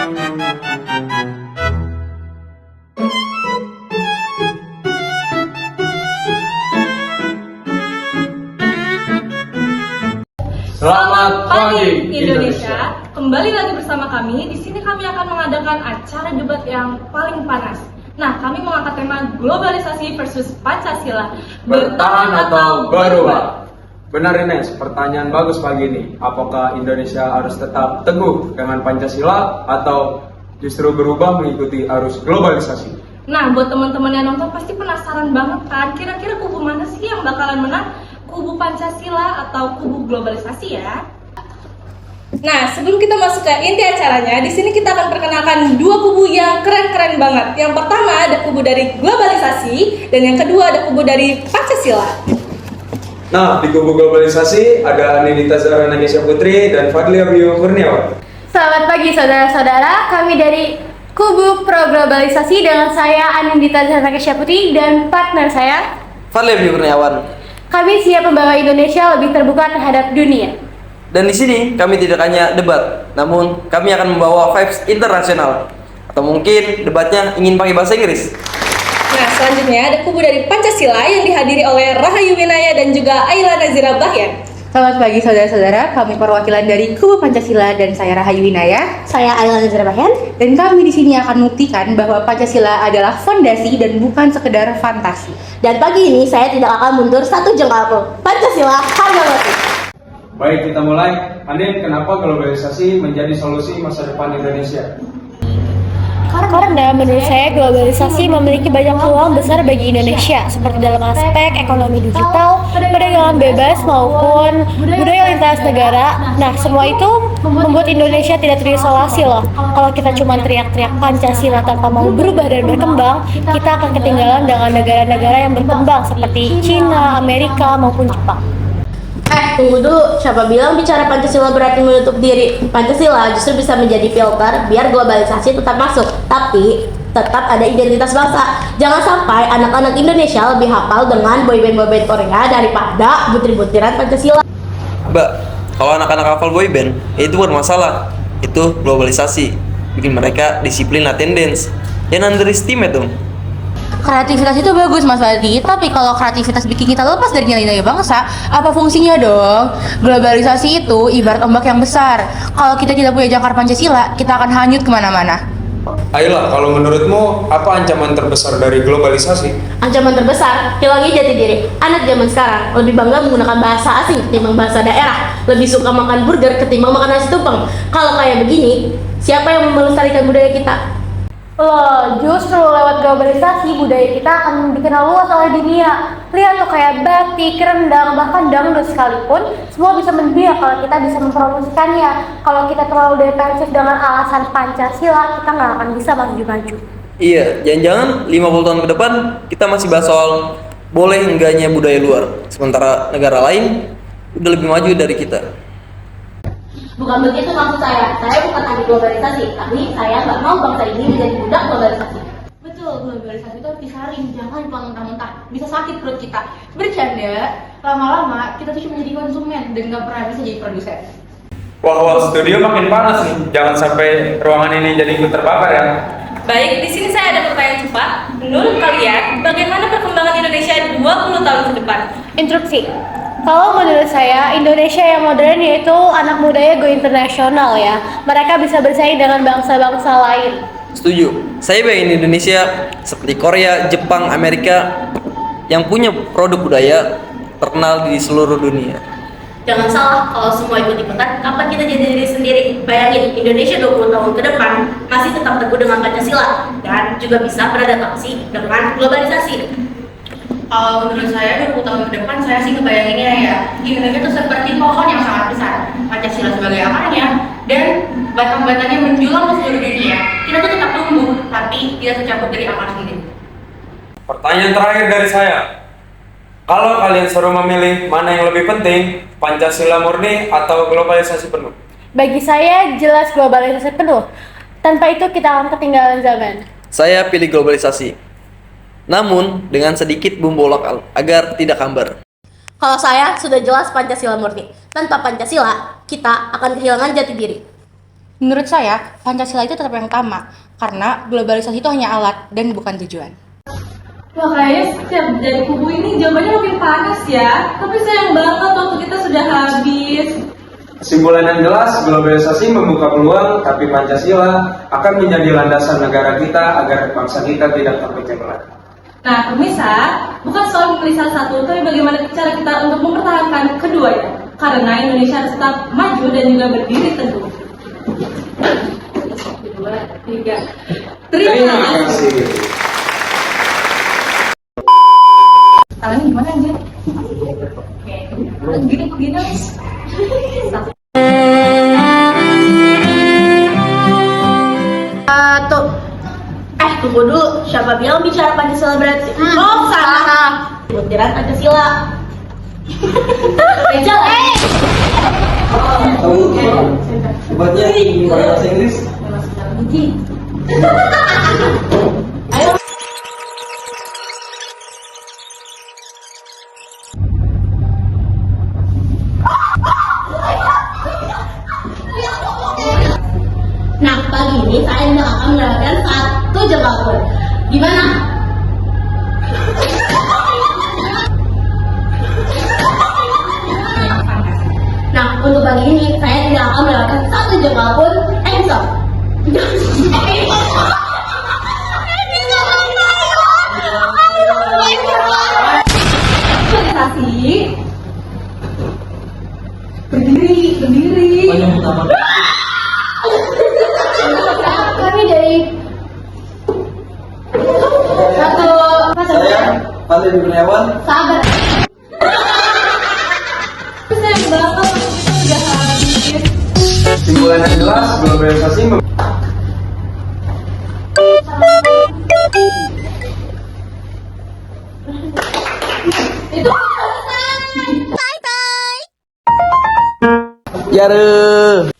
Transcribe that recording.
Selamat pagi Indonesia. Kembali lagi bersama kami. Di sini kami akan mengadakan acara debat yang paling panas. Nah, kami mengangkat tema globalisasi versus Pancasila. Bertahan atau berubah? Benar Ines, pertanyaan bagus pagi ini. Apakah Indonesia harus tetap teguh dengan Pancasila atau justru berubah mengikuti arus globalisasi? Nah, buat teman-teman yang nonton pasti penasaran banget kan, kira-kira kubu mana sih yang bakalan menang? Kubu Pancasila atau kubu globalisasi ya? Nah, sebelum kita masuk ke inti acaranya, di sini kita akan perkenalkan dua kubu yang keren-keren banget. Yang pertama ada kubu dari globalisasi, dan yang kedua ada kubu dari Pancasila. Nah, di kubu globalisasi ada Anindita Zahra Nagesha Putri dan Fadli Abiyu Kurniawan. Selamat pagi saudara-saudara, kami dari kubu pro globalisasi dengan saya Anindita Zahra Nagesha Putri dan partner saya Fadli Abiyu Kurniawan. Kami siap membawa Indonesia lebih terbuka terhadap dunia. Dan di sini kami tidak hanya debat, namun kami akan membawa vibes internasional. Atau mungkin debatnya ingin pakai bahasa Inggris. Nah, selanjutnya ada kubu dari Pancasila yang dihadiri oleh Rahayu Winaya dan juga Ayla Nazira Bahyan. Selamat pagi saudara-saudara, kami perwakilan dari kubu Pancasila dan saya Rahayu Winaya. Saya Ayla Nazira Bahyan. Dan kami di sini akan membuktikan bahwa Pancasila adalah fondasi dan bukan sekedar fantasi. Dan pagi ini saya tidak akan mundur satu jengkal pun. Pancasila harga mati. Baik, kita mulai. Anin, kenapa globalisasi menjadi solusi masa depan Indonesia? Karena menurut saya globalisasi memiliki banyak peluang besar bagi Indonesia, seperti dalam aspek ekonomi digital, perdagangan bebas maupun budaya lintas negara. Nah, semua itu membuat Indonesia tidak terisolasi loh. Kalau kita cuma teriak-teriak Pancasila tanpa mau berubah dan berkembang, kita akan ketinggalan dengan negara-negara yang berkembang seperti Cina, Amerika maupun Jepang. Tunggu dulu, siapa bilang bicara Pancasila berarti menutup diri? Pancasila justru bisa menjadi filter biar globalisasi tetap masuk, tapi tetap ada identitas bangsa. Jangan sampai anak-anak Indonesia lebih hafal dengan boyband Korea daripada butir-butiran Pancasila. Mbak, kalau anak-anak hafal boyband, itu bukan masalah. Itu globalisasi. Bikin mereka disiplin attendance. Jangan underestimate dong. Kreativitas itu bagus Mas Fadli, tapi kalau kreativitas bikin kita lepas dari nilai-nilai bangsa, apa fungsinya dong? Globalisasi itu ibarat ombak yang besar. Kalau kita tidak punya jangkar Pancasila, kita akan hanyut kemana-mana. Ayla, kalau menurutmu apa ancaman terbesar dari globalisasi? Ancaman terbesar, hilangnya jati diri. Anak zaman sekarang lebih bangga menggunakan bahasa asing ketimbang bahasa daerah, lebih suka makan burger ketimbang makan nasi tumpeng. Kalau kayak begini, siapa yang melestarikan budaya kita? Loh, justru lewat globalisasi budaya kita akan dikenal luas oleh dunia. Lihat tuh kayak batik, rendang, bahkan dangdut sekalipun, semua bisa mendunia kalau kita bisa mempromosikannya. Kalau kita terlalu defensif dengan alasan Pancasila, kita nggak akan bisa maju-maju. Iya, jangan-jangan 50 tahun ke depan kita masih bahas soal boleh enggaknya budaya luar. Sementara negara lain udah lebih maju dari kita. Bukan begitu maksud saya bukan anti globalisasi, tapi saya nggak mau bangsa ini menjadi budak globalisasi. Betul, globalisasi itu harus disaring, jangan mentah-mentah. Bisa sakit perut kita. Bercanda, lama-lama kita tuh cuma jadi konsumen dan nggak pernah bisa jadi produsen. Wah, studio makin panas nih. Jangan sampai ruangan ini jadi ikut terbakar ya. Baik, di sini saya ada pertanyaan cepat. Menurut kalian, bagaimana perkembangan Indonesia 20 tahun ke depan? Instruksi. Kalau menurut saya, Indonesia yang modern yaitu anak mudanya go internasional ya. Mereka bisa bersaing dengan bangsa-bangsa lain. Setuju. Saya bayangin Indonesia seperti Korea, Jepang, Amerika yang punya produk budaya terkenal di seluruh dunia. Jangan salah, kalau semua ikut-ikutan, kapan kita jadi diri sendiri? Bayangin, Indonesia 20 tahun ke depan masih tetap teguh dengan Pancasila dan juga bisa beradaptasi dengan globalisasi. Kalau menurut saya 20 tahun ke depan saya sih ngebayanginnya ya Indonesia itu seperti pohon yang sangat besar, Pancasila sebagai akarnya dan batang-batangnya menjulang ke seluruh dunia. Kita tuh tetap tumbuh, tapi tidak tercampur dari akar sendiri. Pertanyaan terakhir dari saya. Kalau kalian suruh memilih mana yang lebih penting, Pancasila murni atau globalisasi penuh? Bagi saya jelas globalisasi penuh. Tanpa itu kita akan ketinggalan zaman. Saya pilih globalisasi. Namun dengan sedikit bumbu lokal agar tidak hambar. Kalau saya sudah jelas Pancasila murni. Tanpa Pancasila, kita akan kehilangan jati diri. Menurut saya, Pancasila itu tetap yang utama, karena globalisasi itu hanya alat dan bukan tujuan. Wah, kayaknya setiap dari kubu ini jawabannya makin panas ya. Tapi sayang banget waktu kita sudah habis. Kesimpulan yang jelas, globalisasi membuka peluang, tapi Pancasila akan menjadi landasan negara kita agar bangsa kita tidak terpecah belah. Nah, pemirsa, bukan soal memilih salah satu, tapi bagaimana cara kita untuk mempertahankan keduanya. Karena Indonesia harus tetap maju dan juga berdiri teguh. 2, 3. Terima kasih. Tangannya gimana aja? Oke. Begini. Tunggu dulu. Siapa bilang bicara Pancasila berarti? Oh, salah. Butiran Pancasila. Rachel, Hebatnya bahasa Inggris. Ayo. Nah, pagi ini saya tidak akan mendapatkan satu jengkal pun. Gimana? Nah, untuk pagi ini saya tidak akan mendapatkan satu jengkal pun. Stop. Organisasi. Berdiri. Kami dari satu Saya Fadil Kurniawan. sahabat. Sayang banget waktu kita sudah habis. Kesimpulan yang jelas, globalisasi Itu Yare.